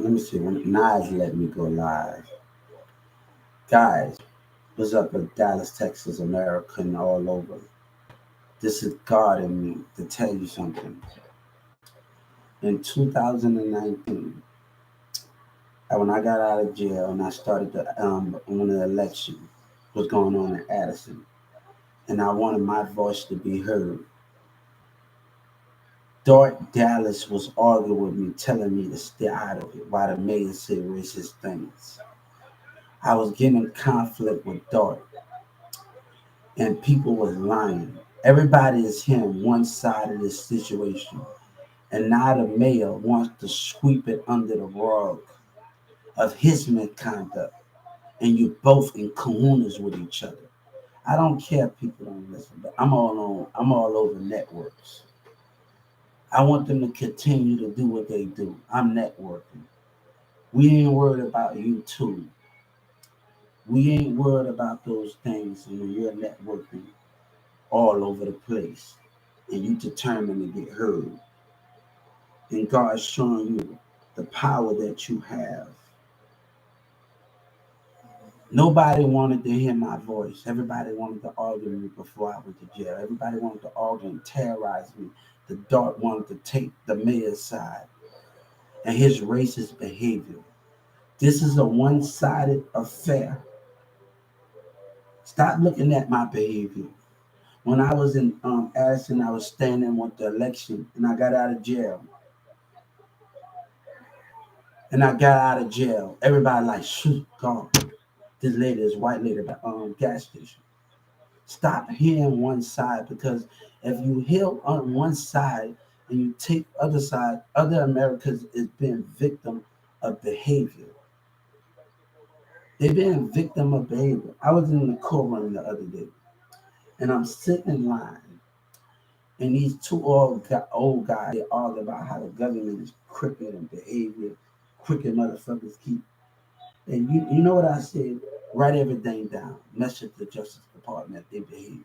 let me see. When Nas let me go live, guys, what's up in Dallas, Texas, America, and all over? This is God in me to tell you something. In 2019, when I got out of jail and I started when the election was going on in Addison, and I wanted my voice to be heard. Dart Dallas was arguing with me, telling me to stay out of it while the mayor said racist things. I was getting in conflict with Dart, and people was lying. Everybody is hearing one side of this situation, and now the mayor wants to sweep it under the rug of his misconduct, and you both in kahunas with each other. I don't care if people don't listen, but I'm all over networks. I want them to continue to do what they do. I'm networking. We ain't worried about YouTube. We ain't worried about those things when you're networking all over the place and you determined to get heard. And God's showing you the power that you have. Nobody wanted to hear my voice. Everybody wanted to argue with me before I went to jail. Everybody wanted to argue and terrorize me. The Dart wanted to take the mayor's side and his racist behavior. This is a one-sided affair. Stop looking at my behavior. When I was in Addison, I was standing with the election, and I got out of jail. Everybody like, shoot, God, this lady, this white lady at the gas station. Stop hearing one side, because if you hear on one side and you take other side, other Americans is being victim of behavior. They've been victim of behavior. I was in the courtroom the other day, and I'm sitting in line, and these two old guys, they argue about how the government is crooked and behavior, crooked motherfuckers keep. And you know what I said? Write everything down. Message the Justice Department, they behave.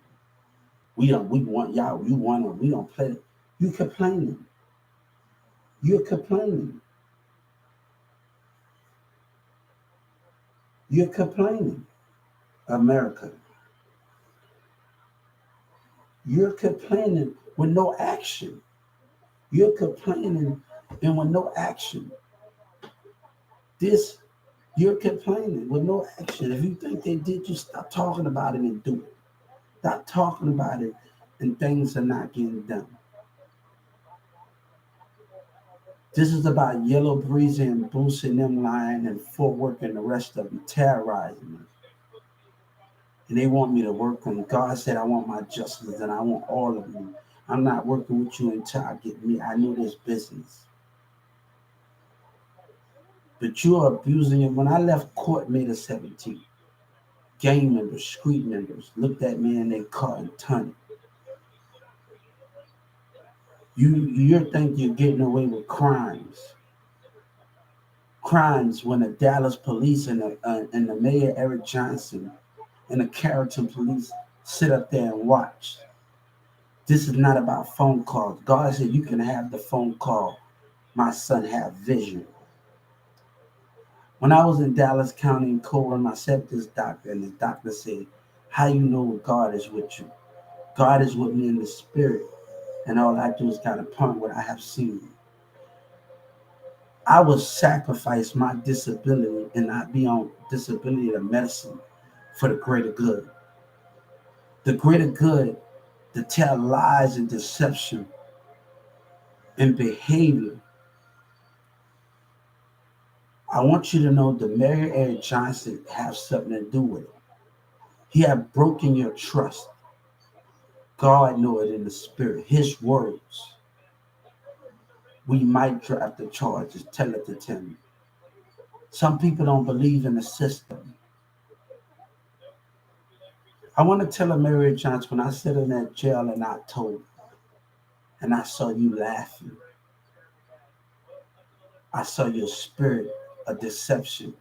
We want y'all, you want them, we don't play. You complaining. You're complaining. You're complaining. America. You're complaining with no action. You're complaining and with no action. You're complaining with no action. If you think they did, you stop talking about it and do it. Stop talking about it and things are not getting done. This is about Yellow Breezy and Bruce and them lying and Fort Worth and the rest of them terrorizing me. And they want me to work on God said I want my justice and I want all of you. I'm not working with you until I get me. I know this business. But you're abusing it. When I left court May the 17th, gang members, street members looked at me in their car and turned it. You think you're getting away with crimes. Crimes when the Dallas police and the mayor Eric Johnson and the Carrollton police sit up there and watch. This is not about phone calls. God said you can have the phone call. My son have vision. When I was in Dallas County in Coram, I said to this doctor, and the doctor said, how you know God is with you? God is with me in the spirit, and all I do is got a point where I have seen. I will sacrifice my disability and not be on disability of medicine for the greater good. The greater good to tell lies and deception and behavior. I want you to know the Mayor Eric Johnson have something to do with it. He have broken your trust. God know it in the spirit. His words. We might drop the charges. Tell it to Tim. Some people don't believe in the system. I want to tell Mary Johnson when I sit in that jail in October and I saw you laughing. I saw your spirit of deception,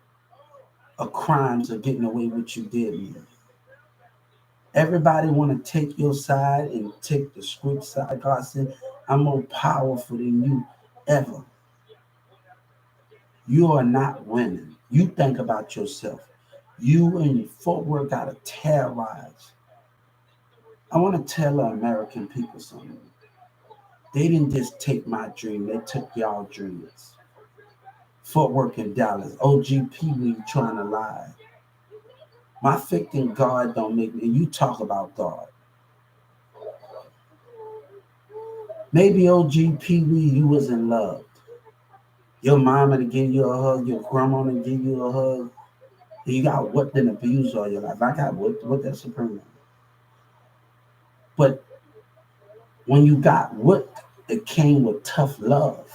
of crimes, of getting away with you did me. Everybody want to take your side and take the script side. God said, I'm more powerful than you ever. You are not winning. You think about yourself. You and Fort Worth got to terrorize. I want to tell the American people something. They didn't just take my dream, they took y'all dreams. Fort Worth and Dallas, OGP, we trying to lie. My faith in God don't make me. You talk about God. Maybe OGP, you wasn't loved. Your mama to give you a hug, your grandma to give you a hug. You got whipped and abused all your life. I got whipped that supreme. But when you got whipped, it came with tough love.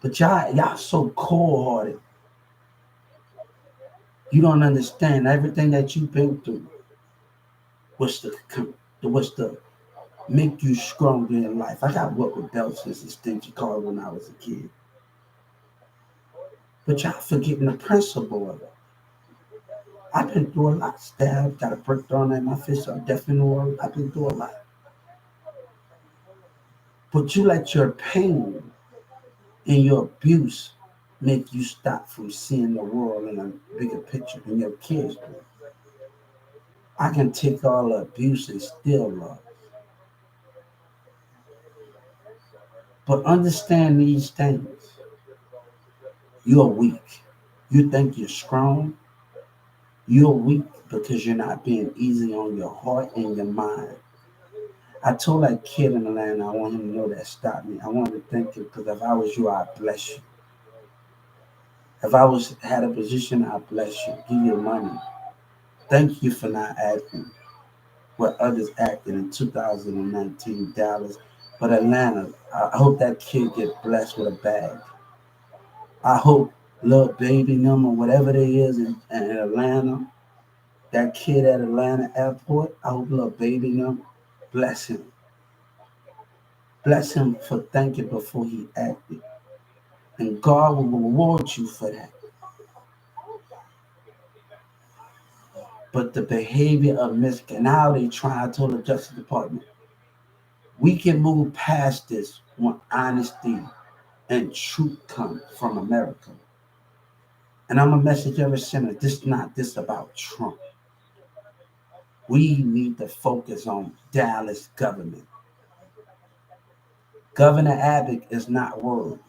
But y'all so cold hearted. You don't understand everything that you've been through was to make you stronger in life. I got whipped with belts and extension cord when I was a kid. But y'all forgetting the principle of it. I've been through a lot. Stabbed, got a brick thrown at my fist. I'm deaf in the world. I've been through a lot. But you let your pain and your abuse make you stop from seeing the world in a bigger picture than your kids do. I can take all the abuse and still love. But understand these things. You're weak. You think you're strong. You're weak because you're not being easy on your heart and your mind. I told that kid in Atlanta, I want him to know that stopped me. I wanted to thank you because if I was you, I'd bless you. If I was had a position, I'd bless you, give you money. Thank you for not acting where others acted in 2019 Dallas. But Atlanta, I hope that kid get blessed with a bag. I hope little baby number, whatever they is in Atlanta, that kid at Atlanta airport, I hope little baby number, bless him. Bless him for thinking before he acted. And God will reward you for that. But the behavior of now they try, I told the Justice Department, we can move past this when honesty and truth come from America. And I'm a message every sinner. This not this about Trump. We need to focus on Dallas government. Governor Abbott is not worried.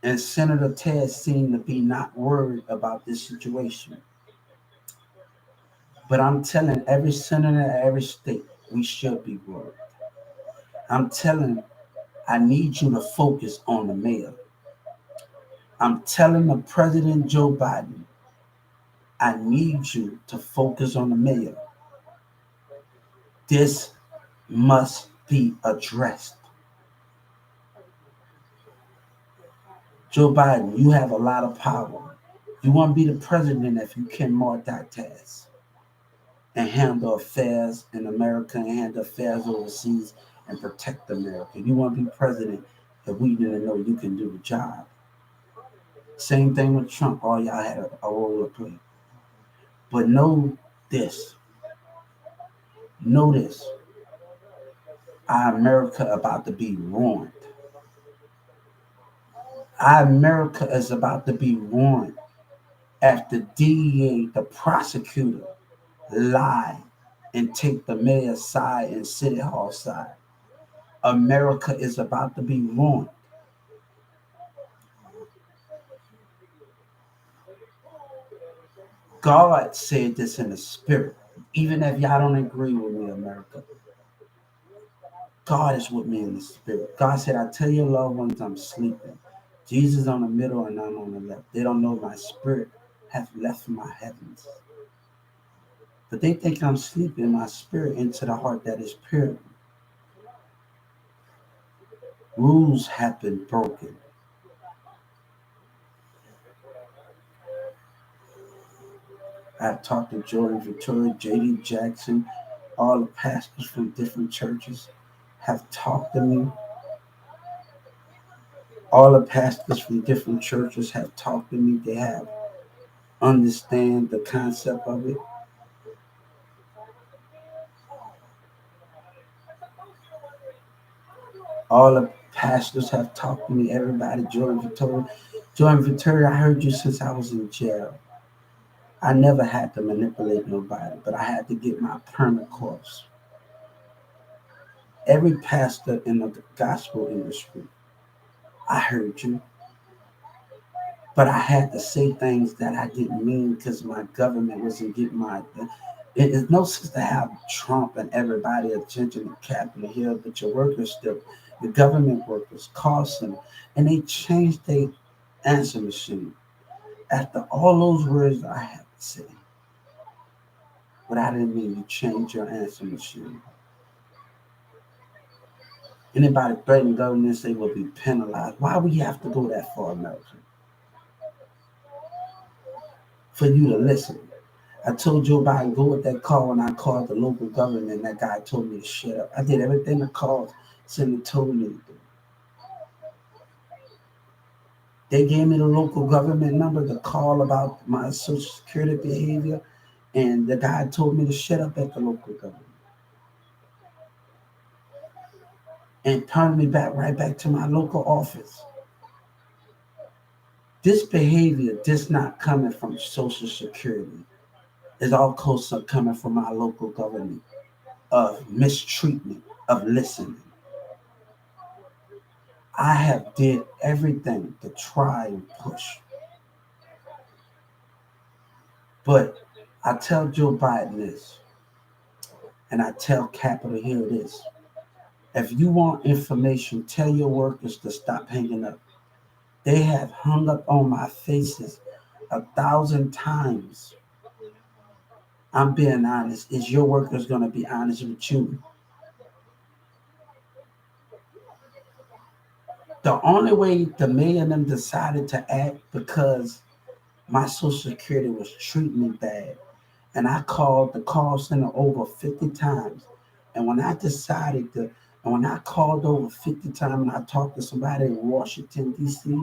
And Senator Ted seemed to be not worried about this situation. But I'm telling every senator, every state, we should be worried. I'm telling, I need you to focus on the mayor. I'm telling the President Joe Biden, I need you to focus on the mayor. This must be addressed. Joe Biden, you have a lot of power. You want to be the president if you can multitask and handle affairs in America and handle affairs overseas and protect America. You want to be president if we didn't know you can do the job. Same thing with Trump. All y'all had a role to play. But know this. Know this. Our America about to be ruined. Our America is about to be ruined after DEA, the prosecutor, lie and take the mayor's side and city hall side. America is about to be ruined. God said this in the spirit. Even if y'all don't agree with me, America, God is with me in the spirit. God said, I tell your loved ones I'm sleeping. Jesus on the middle and I'm on the left. They don't know my spirit have left my heavens. But they think I'm sleeping my spirit into the heart that is pure. Rules have been broken. I've talked to Jordan Victoria, J.D. Jackson, all the pastors from different churches have talked to me. All the pastors from different churches have talked to me. They have understand the concept of it. All the Pastors have talked to me, everybody, Jordan Victoria, I heard you since I was in jail. I never had to manipulate nobody, but I had to get my permit course. Every pastor in the gospel industry, I heard you, but I had to say things that I didn't mean because my government wasn't getting my. It's no sense to have Trump and everybody attention at Capitol Hill, but your workers still, the government workers, Carson, and they changed their answer machine. After all those words I had to say, but I didn't mean you change your answer machine. Anybody threaten government say will be penalized. Why would you have to go that far, America? For you to listen. I told Joe Biden, go with that call when I called the local government. That guy told me to shut up. I did everything the call Senator told me to do. They gave me the local government number to call about my Social Security behavior, and the guy told me to shut up at the local government and turned me back right back to my local office. This behavior, this not coming from Social Security, is all coming from my local government of mistreatment, of listening. I have did everything to try and push. But I tell Joe Biden this, and I tell Capitol Hill this. If you want information, tell your workers to stop hanging up. They have hung up on my faces 1,000 times. I'm being honest. Is your workers going to be honest with you? The only way the mayor and them decided to act because my Social Security was treating me bad. And I called the call center over 50 times. And when I decided to, and when I called over 50 times and I talked to somebody in Washington, D.C.,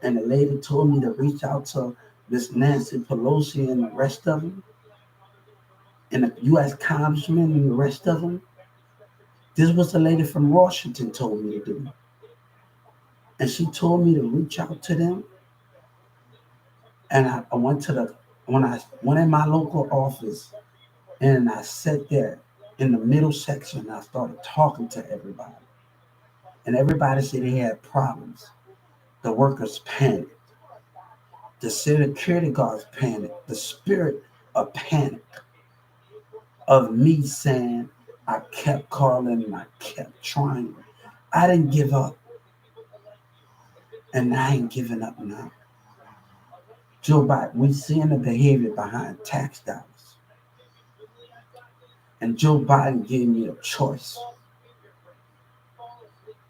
and the lady told me to reach out to Miss Nancy Pelosi and the rest of them, and the U.S. congressman and the rest of them, this was the lady from Washington told me to do. And she told me to reach out to them. And I went to when I went in my local office and I sat there in the middle section and I started talking to everybody. And everybody said they had problems. The workers panicked. The security guards panicked. The spirit of panic of me saying I kept calling and I kept trying. I didn't give up. And I ain't giving up now. Joe Biden, we seeing the behavior behind tax dollars. And Joe Biden gave me a choice.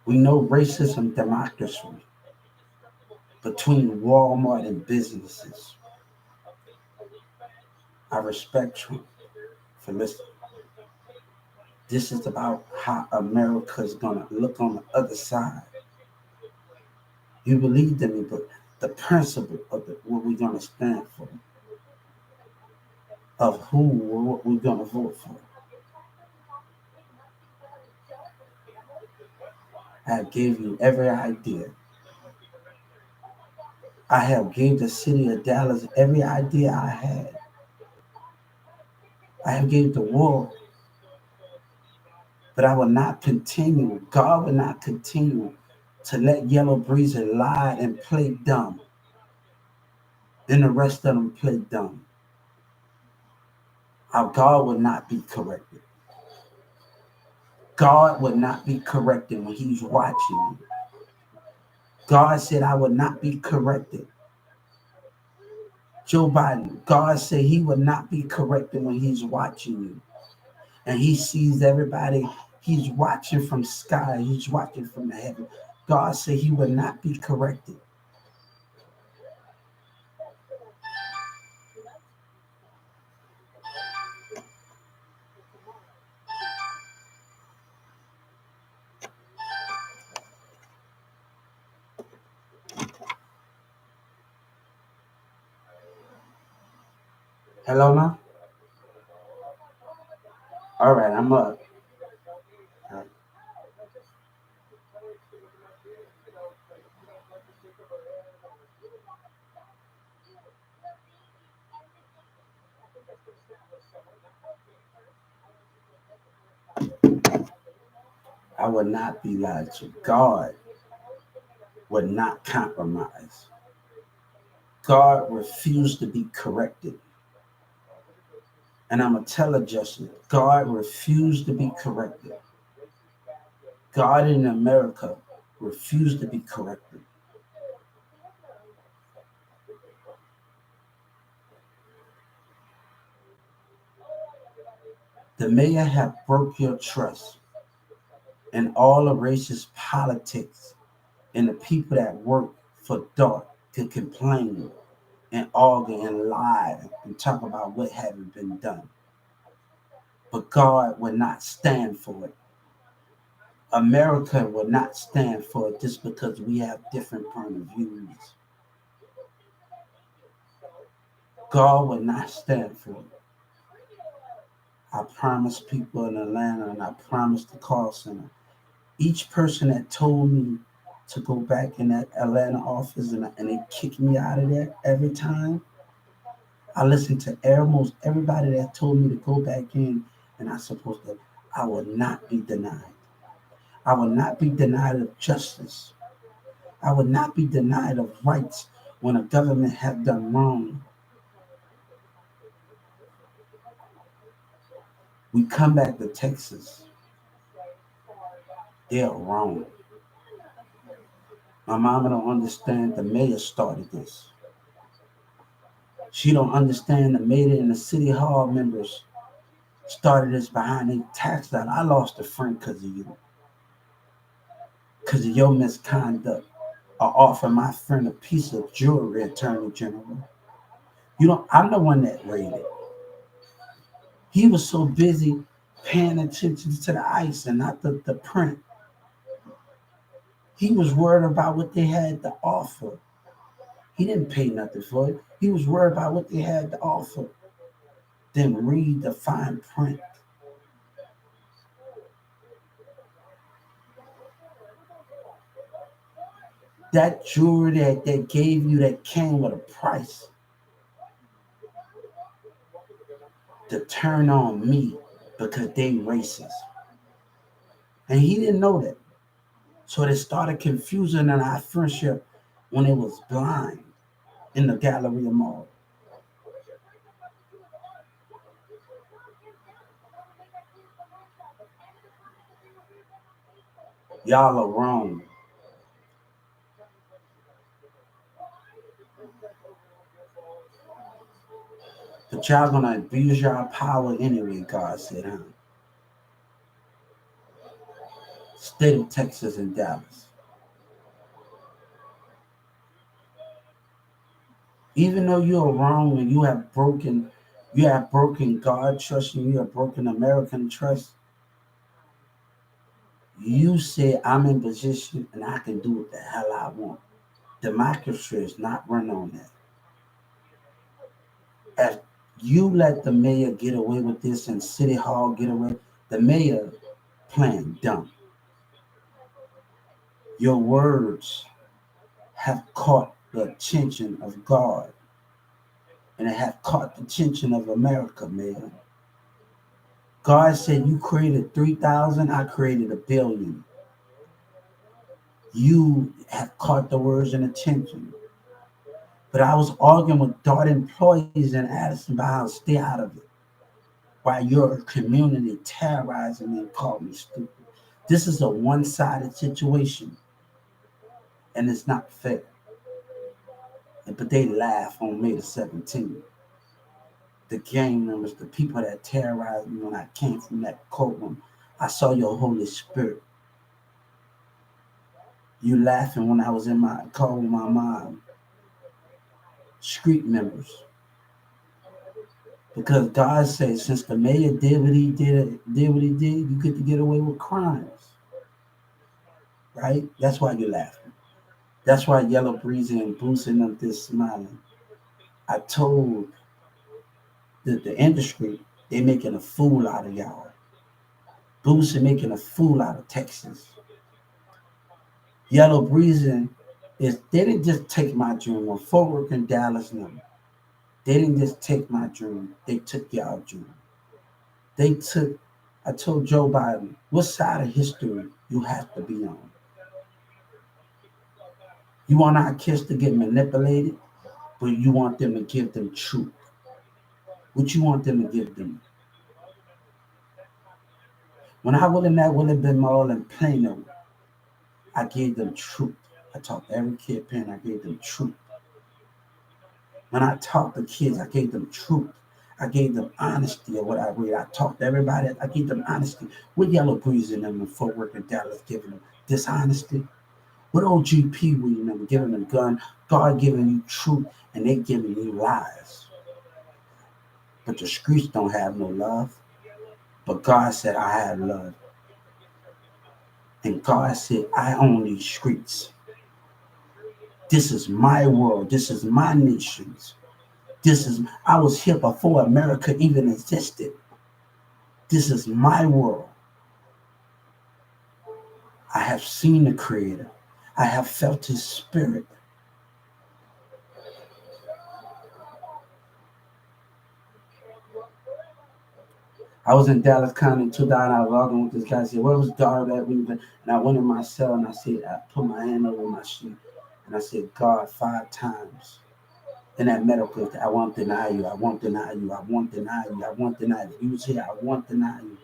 We know racism, democracy between Walmart and businesses. I respect Trump for listening. This is about how America is going to look on the other side. You believed in me, but the principle of what we're going to stand for, of who or what we're going to vote for. I gave you every idea. I have gave the city of Dallas every idea I had. I have gave the world, but I will not continue. God will not continue to let Yellow Breezer lie and play dumb. Then the rest of them play dumb. Our God will not be corrected. God will not be corrected when he's watching you. God said, I will not be corrected. Joe Biden, God said he will not be corrected when he's watching you. And he sees everybody. He's watching from sky. He's watching from the heaven. God said he will not be corrected. Hello, ma? All right, I'm up. would not be lied to. God would not compromise. God refused to be corrected. And I'm going to tell a Justin, God refused to be corrected. God in America refused to be corrected. The mayor have broke your trust and all the racist politics, and the people that work for dark can complain and argue and lie and talk about what haven't been done. But God will not stand for it. America will not stand for it just because we have different point of views. God will not stand for it. I promise people in Atlanta, and I promise the call center, each person that told me to go back in that Atlanta office and they kicked me out of there every time, I listened to almost everybody that told me to go back in, and I will not be denied. I will not be denied of justice. I will not be denied of rights when a government have done wrong. We come back to Texas, they're wrong. My mama don't understand the mayor started this. She don't understand the mayor and the city hall members started this behind their tax dollar. I lost a friend because of you, because of your misconduct. I offered my friend a piece of jewelry, Attorney General. I'm the one that raided. He was so busy paying attention to the ice and not the print. He was worried about what they had to offer. He didn't pay nothing for it. He was worried about what they had to offer. Then read the fine print. That jewelry that they gave you that came with a price to turn on me because they racist. And he didn't know that. So they started confusing in our friendship when it was blind in the Galleria Mall. Y'all are wrong. But y'all gonna abuse y'all power anyway, God said, huh? State of Texas and Dallas. Even though you're wrong and you have broken God trust and you have broken American trust, you say I'm in position and I can do what the hell I want. Democracy is not run on that. If you let the mayor get away with this and City Hall get away, the mayor playing dumb. Your words have caught the attention of God and it have caught the attention of America, man. God said you created 3,000, I created 1,000,000,000. You have caught the words and attention. But I was arguing with DART employees in Addison about how to stay out of it while your community terrorizing me and calling me stupid. This is a one-sided situation and it's not fair. But they laugh on May the 17th. The gang members, the people that terrorized me when I came from that courtroom. I saw your Holy Spirit. You laughing when I was in my car with my mom. Street members. Because God says, since the mayor did what he did, you get to get away with crimes. Right? That's why you're laughing. That's why Yellow Breezy and boosting up this smiling. I told the industry, they're making a fool out of y'all. Boosie making a fool out of Texas. Yellow Breezy they didn't just take my dream. When Fort Worth and Dallas know, they didn't just take my dream. They took y'all dream. I told Joe Biden, what side of history you have to be on. You want our kids to get manipulated, but you want them to give them truth. What you want them to give them? When I would have been all in Plano, I gave them truth. I taught every kid parent, I gave them truth. When I taught the kids, I gave them truth. I gave them honesty of what I read. I talked to everybody. I gave them honesty. With Yellow Breeze in them and Fort Worth and Dallas giving them dishonesty. With OGP reading them, giving them gun. God giving you truth and they giving you lies. But the streets don't have no love. But God said, I have love. And God said, I own these streets. This is my world. This is my nations. I was here before America even existed. This is my world. I have seen the Creator. I have felt His Spirit. I was in Dallas County in 2000. I was arguing with this guy. I said, where was God at? And I went in my cell and I said, I put my hand over my sheet and I said, God, 5 times. In that medical, I won't deny you. I won't deny you. I won't deny you. I won't deny you. You was here. I won't deny you.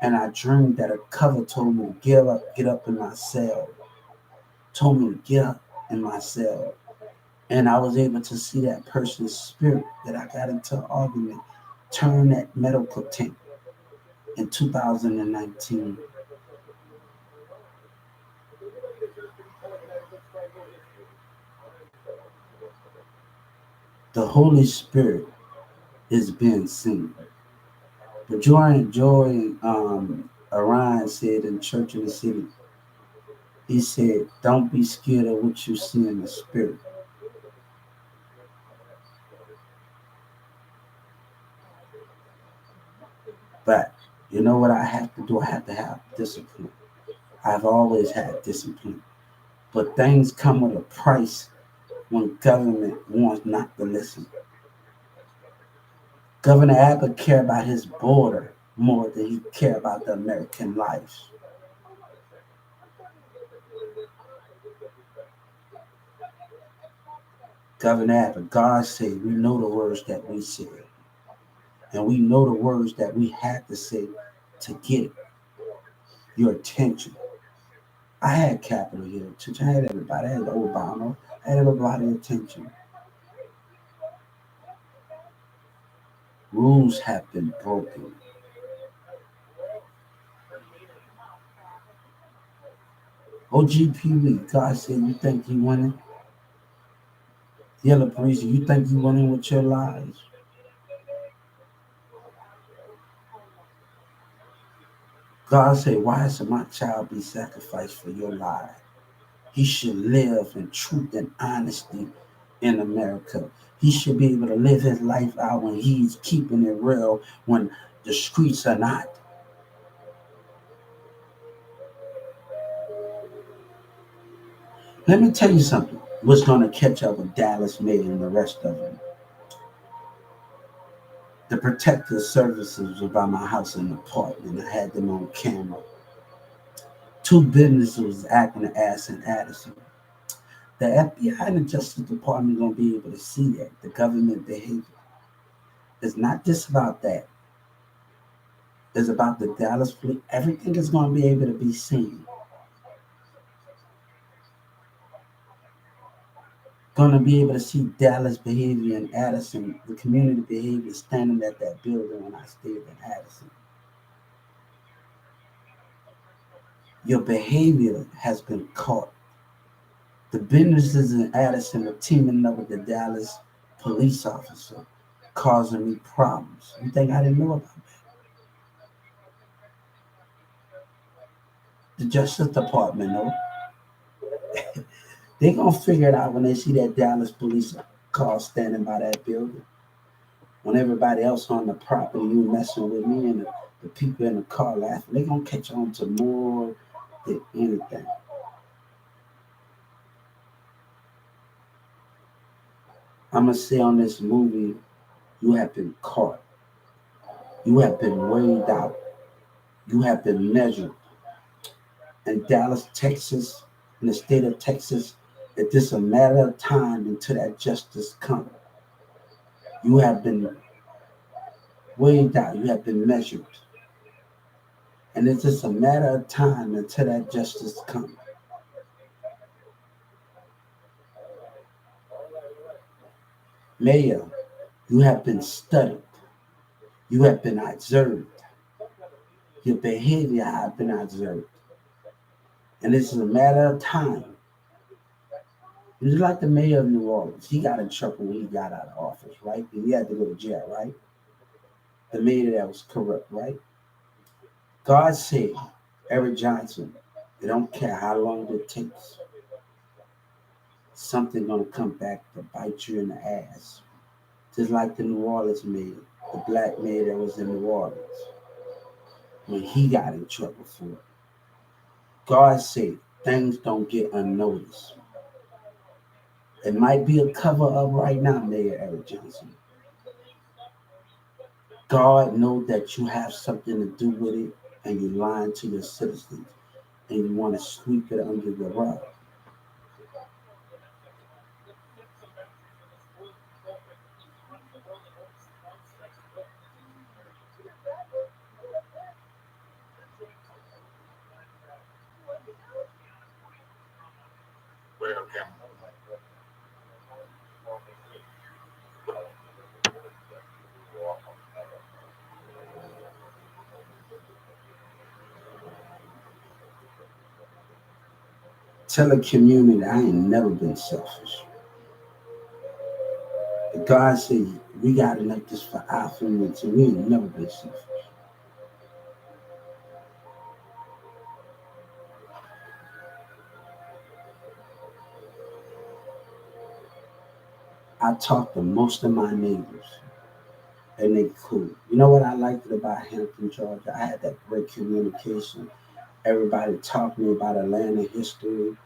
And I dreamed that a cover told me to get up in my cell. Told me to get up in my cell. And I was able to see that person's spirit that I got into an argument turn that medical tank in 2019. The Holy Spirit is being seen. But Joy Orion said in Church in the City, he said, don't be scared of what you see in the spirit. But you know what I have to do? I have to have discipline. I've always had discipline. But things come with a price when government wants not to listen. Governor Abbott cared about his border more than he cared about the American lives. Governor Abbott, God said, we know the words that we said. And we know the words that we had to say to get your attention. I had Capitol Hill attention. I had everybody. I had Obama. I had everybody's attention. Rules have been broken. OGPV, God said, you think you winning? Yellow Breeze, you think you winning with your lies? God said, why should my child be sacrificed for your lie? He should live in truth and honesty in America. He should be able to live his life out when he's keeping it real, when the streets are not. Let me tell you something. What's going to catch up with Dallas May and the rest of them? The protective services were by my house and apartment. I had them on camera. 2 businesses was acting the ass in Addison. The FBI and the Justice Department are going to be able to see that, the government behavior. It's not just about that. It's about the Dallas police. Everything is going to be able to be seen. Going to be able to see Dallas behavior in Addison, the community behavior standing at that building when I stayed in Addison. Your behavior has been caught. The businesses in Addison are teaming up with the Dallas police officer, causing me problems. You think I didn't know about that? The Justice Department, no. They're going to figure it out when they see that Dallas police car standing by that building. When everybody else on the property, you messing with me and the people in the car laughing, they're going to catch on to more than anything. I'm going to say on this movie, you have been caught. You have been weighed out. You have been measured. in Dallas, Texas, in the state of Texas, it's just a matter of time until that justice comes. You have been weighed out, you have been measured, and it's just a matter of time until that justice comes. Mayor, you have been studied, you have been observed, your behavior has been observed, and it's a matter of time. It's like the mayor of New Orleans. He got in trouble when he got out of office, right? And he had to go to jail, right? The mayor that was corrupt, right? God said, Eric Johnson, it don't care how long it takes. Something gonna come back to bite you in the ass. Just like the New Orleans mayor, the black mayor that was in New Orleans, when he got in trouble for it. God said things don't get unnoticed. It might be a cover up right now, Mayor Eric Johnson. God knows that you have something to do with it and you're lying to your citizens and you want to sweep it under the rug. Tell a community I ain't never been selfish. God said we got enough just for our family, so we ain't never been selfish. I talk to most of my neighbors and they cool. You know what I liked about Hampton, Georgia? I had that great communication. Everybody taught me about Atlanta history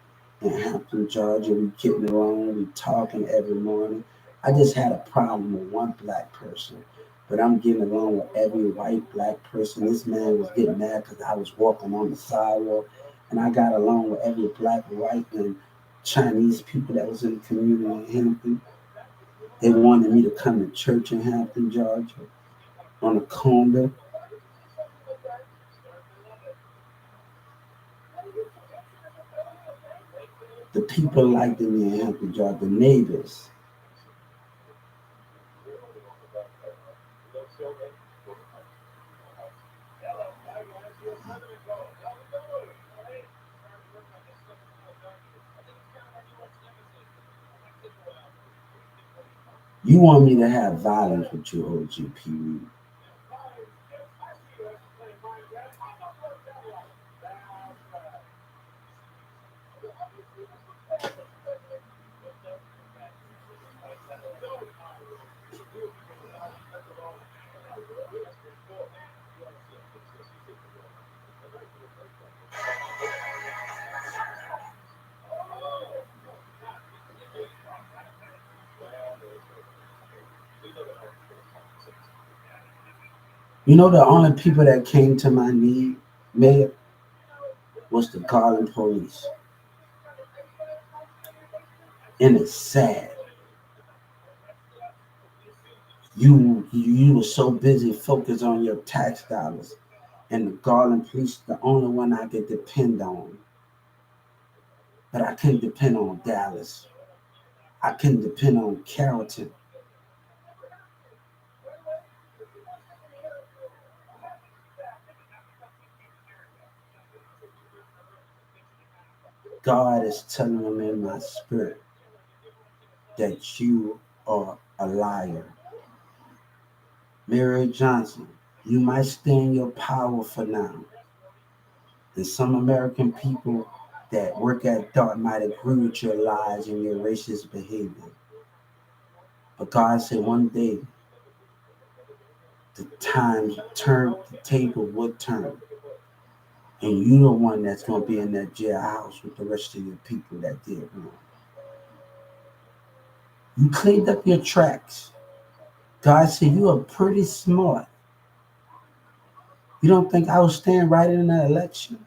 in Hampton, Georgia. We getting along, we talking every morning. I just had a problem with one black person, but I'm getting along with every white black person. This man was getting mad because I was walking on the sidewalk, and I got along with every black, white, and Chinese people that was in the community in Hampton. They wanted me to come to church in Hampton, Georgia, on a corner. The people liked me in Hampton, Georgia, the neighbors. You want me to have violence with you, OGP? You know, the only people that came to my need, Mayor, was the Garland police. And it's sad. You were so busy focused on your tax dollars, and the Garland police, the only one I could depend on. But I couldn't depend on Dallas. I couldn't depend on Carrollton. God is telling them in my spirit that you are a liar. Mary Johnson, you might stay in your power for now. And some American people that work at DART might agree with your lies and your racist behavior. But God said one day the time turn the table would turn. And you the one that's gonna be in that jailhouse with the rest of your people that did wrong. You cleaned up your tracks. God said you are pretty smart. You don't think I was staying right in that election?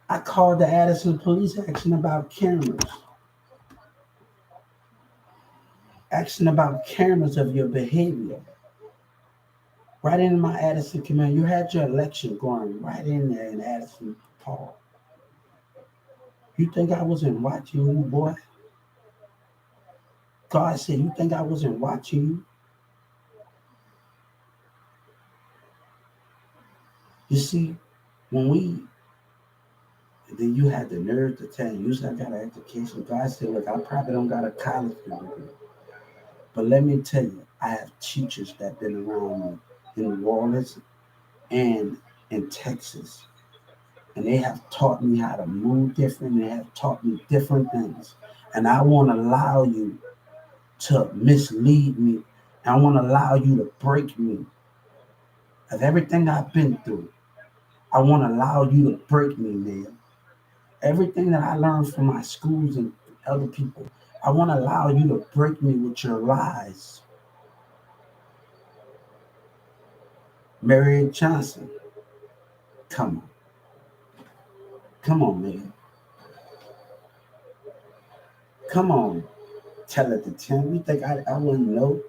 I called the Addison police asking about cameras. Asking about cameras of your behavior. Right in my Addison community. You had your election going right in there in Addison Park. You think I wasn't watching you, boy? God said, you think I wasn't watching you? You see, when then you had the nerve to tell you, I got an education. God said, look, I probably don't got a college degree. But let me tell you, I have teachers that been around me in New Orleans and in Texas. And they have taught me how to move different. They have taught me different things. And I won't allow you to mislead me. I won't allow you to break me of everything I've been through. I won't allow you to break me, man. Everything that I learned from my schools and other people, I won't allow you to break me with your lies. Mary Johnson, come on. Come on, man. Come on. Tell it to Tim. You think I wouldn't know?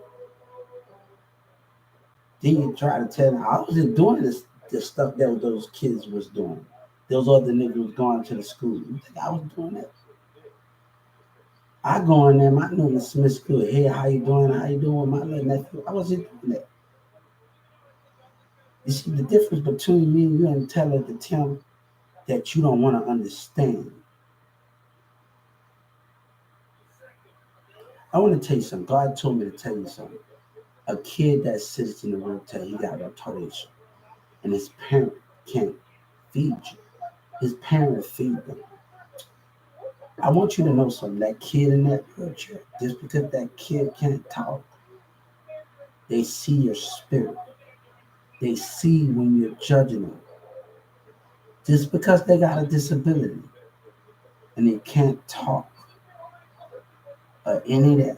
Then you try to tell me I wasn't doing this stuff that those kids was doing. Those other niggas going to the school. You think I was doing that? I go in there, my Newton Smith school. Hey, how you doing? How you doing, my little nephew? I wasn't doing that. You see the difference between me and you and tell it to Tim that you don't want to understand. I want to tell you something. God told me to tell you something. A kid that sits in the room tell you he got retardation, and his parent can't feed you. His parent feed them. I want you to know something. That kid in that wheelchair, just because that kid can't talk, they see your spirit. They see when you're judging them. Just because they got a disability and they can't talk or any of that,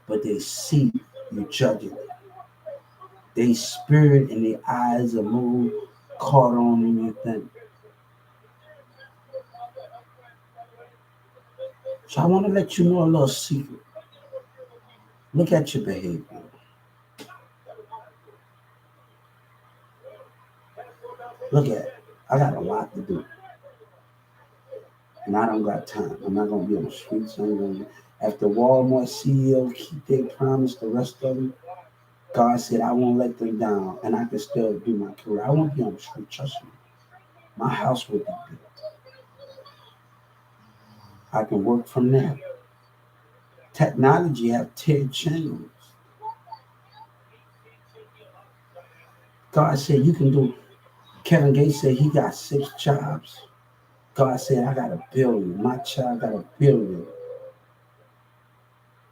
but they see you judging them. They spirit and their eyes are moved, caught on anything. So I want to let you know a little secret. Look at your behavior. Look at it. I got a lot to do. And I don't got time. I'm not gonna be on the streets. After Walmart CEO keep their promise, the rest of them, God said I won't let them down, and I can still do my career. I won't be on the street. Trust me. My house will be built. I can work from there. Technology have 10 channels. God said you can do. Kevin Gates said he got 6 jobs. God said I got 1 billion. My child got 1 billion.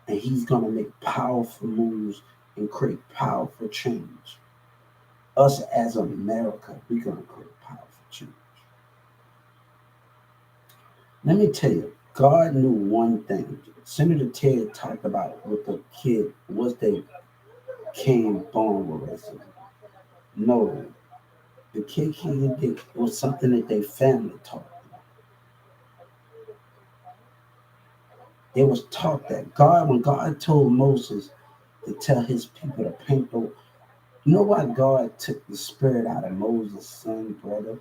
And he's going to make powerful moves and create powerful change. Us as America, we're going to create powerful change. Let me tell you, God knew one thing. Senator Ted talked about with the kid, was they came born with racism. No, the kid it was something that their family taught. They was taught that God, when God told Moses to tell his people to paint the, you know why God took the spirit out of Moses' son, brother?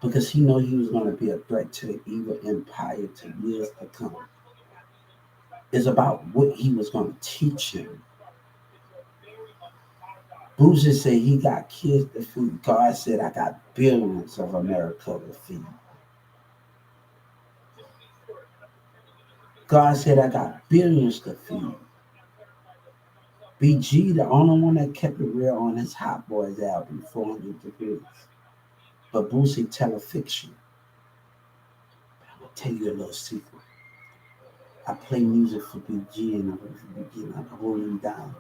Because he knew he was going to be a threat to the evil empire to years to come. It's about what he was going to teach him. Boosie said he got kids to feed. God said, I got billions of America to feed. God said, I got billions to feed. BG, the only one that kept it real on his Hot Boys album, 400 Degrees. But Boosie tell a fiction. I'm going to tell you a little secret. I play music for BG and I'm holding him down.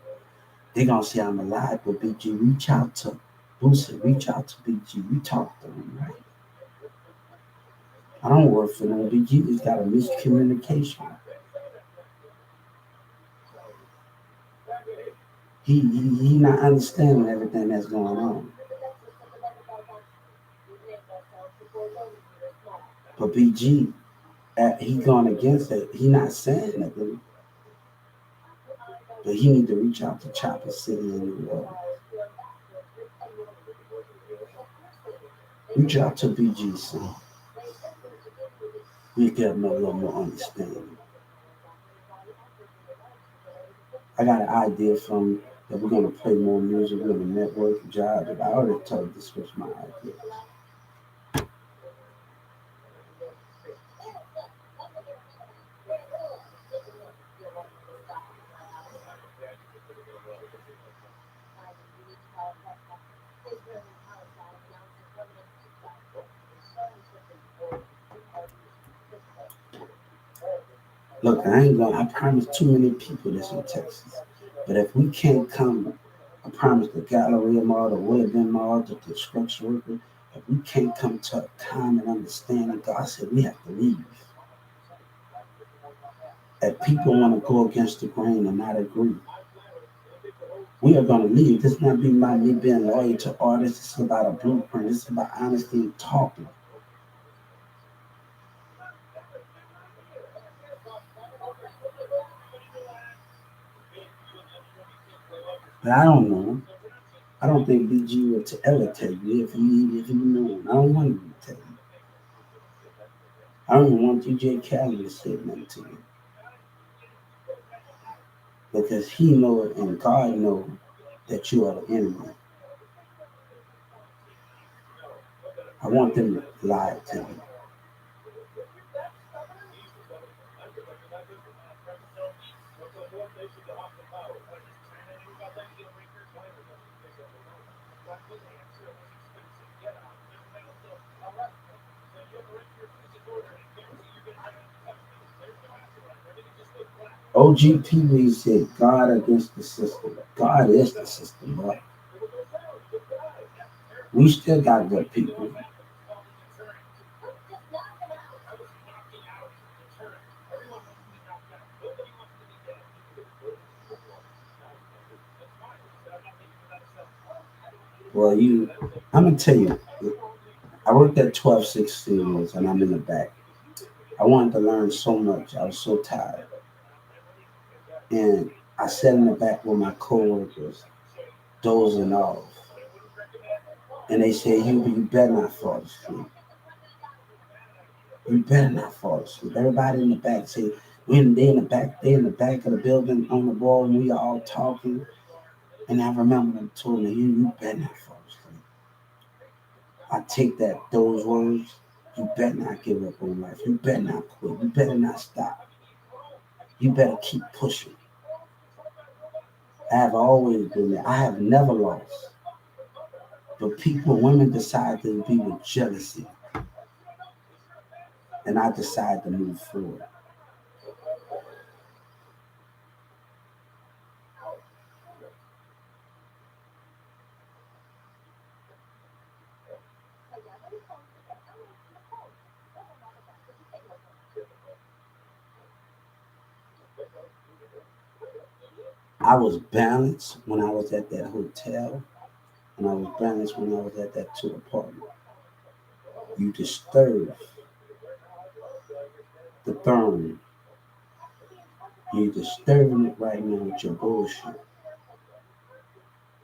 They're going to say I'm alive, but BG, reach out to Boosie, reach out to BG. We talk to him, right? I don't work for them. BG just got a miscommunication. He not understanding everything that's going on. But BG, he gone against it. He not saying nothing, but he need to reach out to Chopper City and reach out to BGC. We get him a little more understanding. I got an idea from that we're gonna play more music, we're gonna network jobs. I already told you this was my idea. Look, I promise too many people this in Texas. But if we can't come, I promise the Galleria Mall, the Woodland Mall, the construction worker, if we can't come to a common understanding, God said we have to leave. If people want to go against the grain and not agree, we are going to leave. This is not being about me being loyal to artists. This is about a blueprint. This is about honesty and talking. But I don't know. I don't think BG would ever tell you if you know him. I don't want him to tell you. I don't even want DJ Khaled to say nothing to you. Because he knows and God knows that you are the enemy. I want them to lie to you. OGP said God against the system. God is the system, but we still got good people. Well, I'm gonna tell you, I worked at 1216 and I'm in the back. I wanted to learn so much. I was so tired. And I sat in the back with my coworkers, dozing off. And they said, you better not fall asleep. You better not fall asleep. Everybody in the back said, they in the back of the building on the wall, and we all talking. And I remember them told me, you better not fall asleep. I take those words, you better not give up on life. You better not quit. You better not stop. You better keep pushing. I have always been there. I have never lost. But women decide to be with jealousy. And I decide to move forward. I was balanced when I was at that hotel, and I was balanced when I was at that two apartment. You disturb the throne. You're disturbing it right now with your bullshit.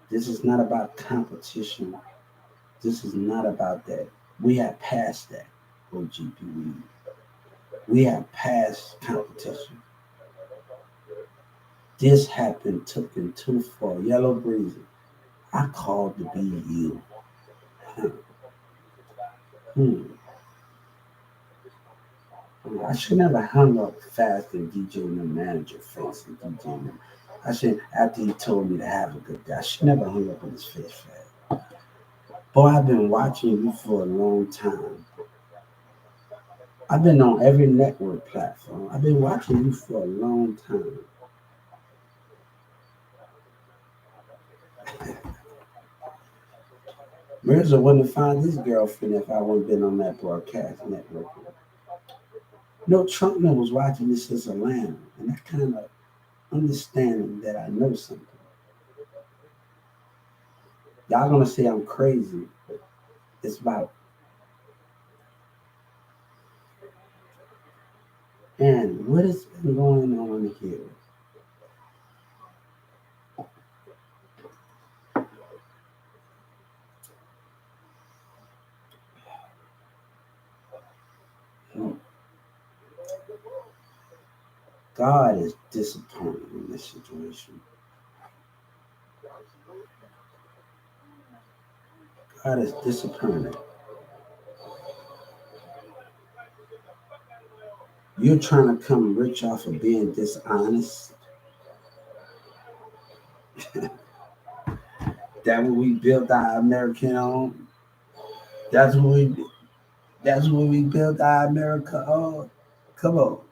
This is not about competition. This is not about that. We have passed that, OGP. We have passed competition. This happened, took him too far. Yellow Breezy. I called to be you. I should never hung up fast and DJing the manager face and DJing him. I should, after he told me to have a good day, I should never hung up in his face fast. Boy, I've been watching you for a long time. I've been on every network platform. I've been watching you for a long time. Mirza wouldn't have found his girlfriend if I wouldn't been on that broadcast network. No, Trump was watching this as a lamb, and that kind of understanding that I know something. Y'all gonna say I'm crazy. It's about And what has been going on here? God is disappointed in this situation. God is disappointed. You're trying to come rich off of being dishonest. That what we built our American on. That's what we. That's what we built our America on. Come on.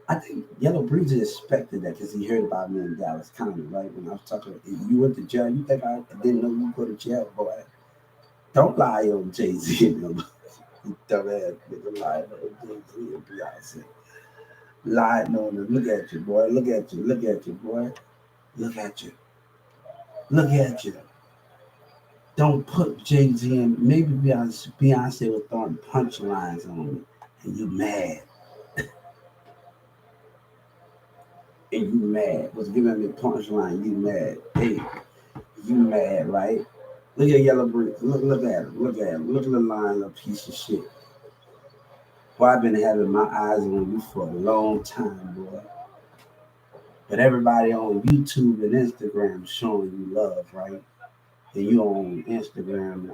I think Yellow Breezy expected that because he heard about me in Dallas County, right? When I was talking, you went to jail. You think I didn't know you go to jail, boy? Don't lie on Jay Z and them. You dumbass nigga lying on Jay Z and Beyonce. Lying on them. Look at you, boy. Look at you. Look at you, boy. Look at you. Look at you. Don't put Jay Z in. Maybe Beyonce was throwing punchlines on me, and you mad. And you mad. Was giving me punchline. You mad. Hey, you mad, right? Look at Yellow Brick. Look at him. Look at him. Look at the line, little piece of shit. Boy, I've been having my eyes on you for a long time, boy. But everybody on YouTube and Instagram showing you love, right? And you on Instagram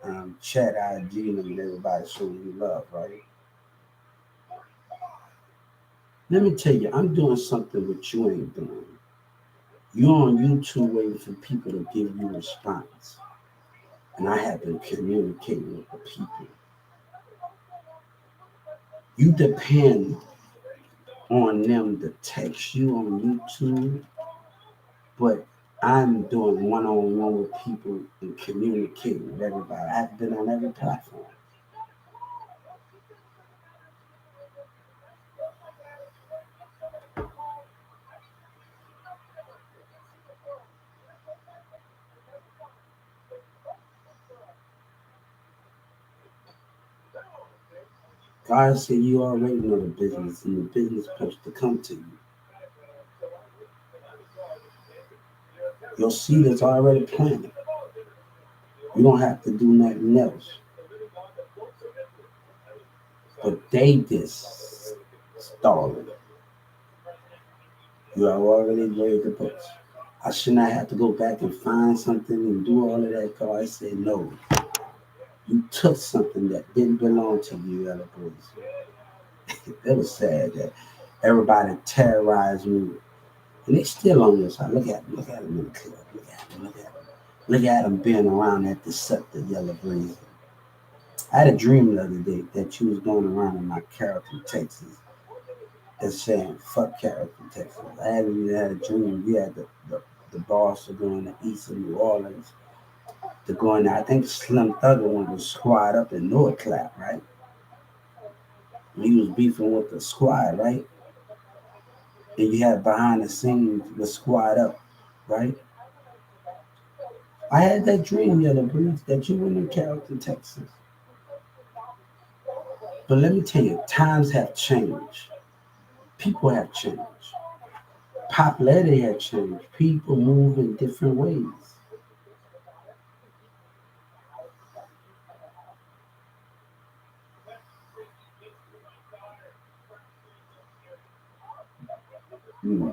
and chat IG and everybody showing you love, right? Let me tell you, I'm doing something that you ain't doing. You're on YouTube waiting for people to give you a response. And I have been communicating with the people. You depend on them to text you on YouTube, but I'm doing one-on-one with people and communicating with everybody. I've been on every platform. God said you already know the business, and the business is supposed to come to you. Your seed is already planted. You don't have to do nothing else. But they just stalling. You have already laid the books. I should not have to go back and find something and do all of that. God said, no, you took something that didn't belong to you, Ella Bruce. It was sad that everybody terrorized me. And they still on your side. Look at them in the club. Look at them, look at them. Look at them being around that deceptive Yellow Breeze. I had a dream the other day that you was going around in my Carrollton, Texas, and saying, fuck Carrollton, Texas. I hadn't even had a dream. We had the boss to go in the east of New Orleans to go in there. I think Slim Thugger one was squad up in North Clap, right? He was beefing with the squad, right? And you had behind the scenes the squad up, right? I had that dream the other breeze that you were in Carrollton, Texas. But let me tell you, times have changed. People have changed. Popularity has changed. People move in different ways. Hmm.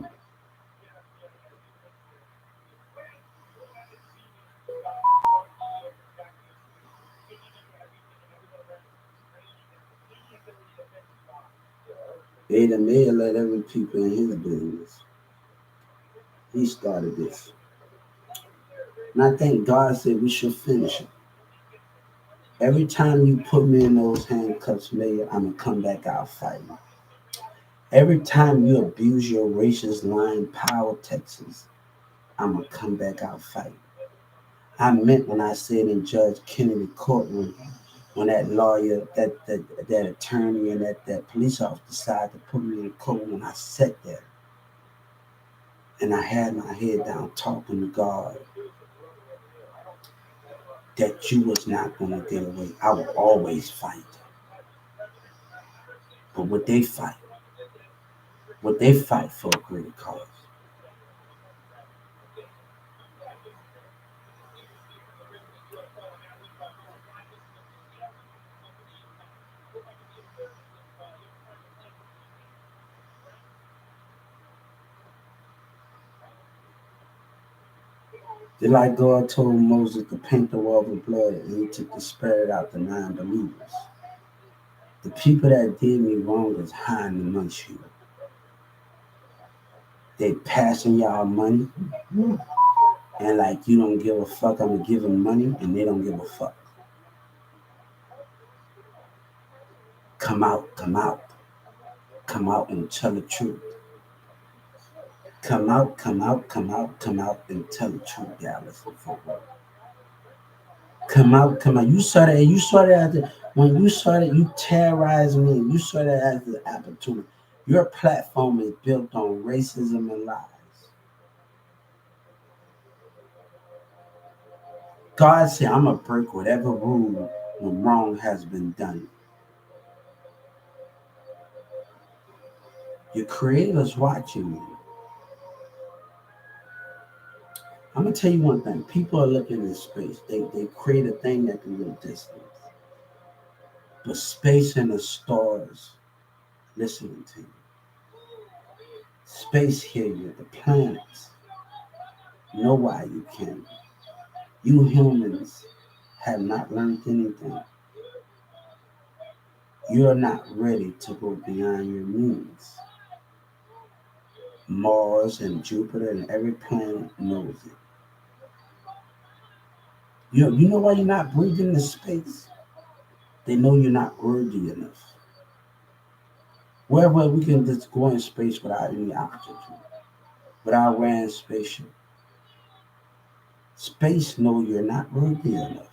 Ada Mayor let every people in his business. He started this. And I think God said we should finish it. Every time you put me in those handcuffs, Mayor, I'm going to come back out fighting. Every time you abuse your racist lying power, Texas, I'm going to come back out fighting. I meant when I said in Judge Kennedy courtroom, when that lawyer, that attorney, and that police officer decided to put me in court, when I sat there and I had my head down talking to God, that you was not going to get away. I will always fight. But would they fight for a greater cause? Just like God told Moses to paint the wall with blood, and he took the spirit out the non-believers. The people that did me wrong is hiding amongst you. They passing y'all money, and like you don't give a fuck, I'm gonna give them money, and they don't give a fuck. Come out, come out, come out and tell the truth. Come out, come out, come out, come out and tell the truth, Dallas and Fort Worth. Come out, come out. You saw that when you saw that you terrorized me, you saw that as the opportunity. Your platform is built on racism and lies. God said, I'm gonna break whatever rule when wrong has been done. Your creator's watching you. I'm gonna tell you one thing. People are looking in space. They create a thing that can go distance. But space and the stars listening to you. Space hear you. The planets know why you can. You humans have not learned anything. You're not ready to go beyond your means. Mars and Jupiter and every planet knows it. You know why you're not breathing in space? They know you're not worthy enough. Wherever we can just go in space without any oxygen, without wearing spaceship. Space know you're not worthy enough.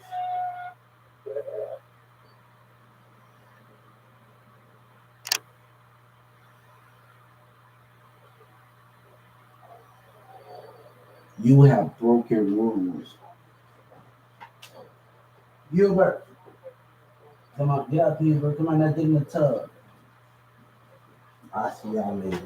You have broken rules. Gilbert, come on, get out there, bro. Come on, now get in the tub. I'll see y'all later.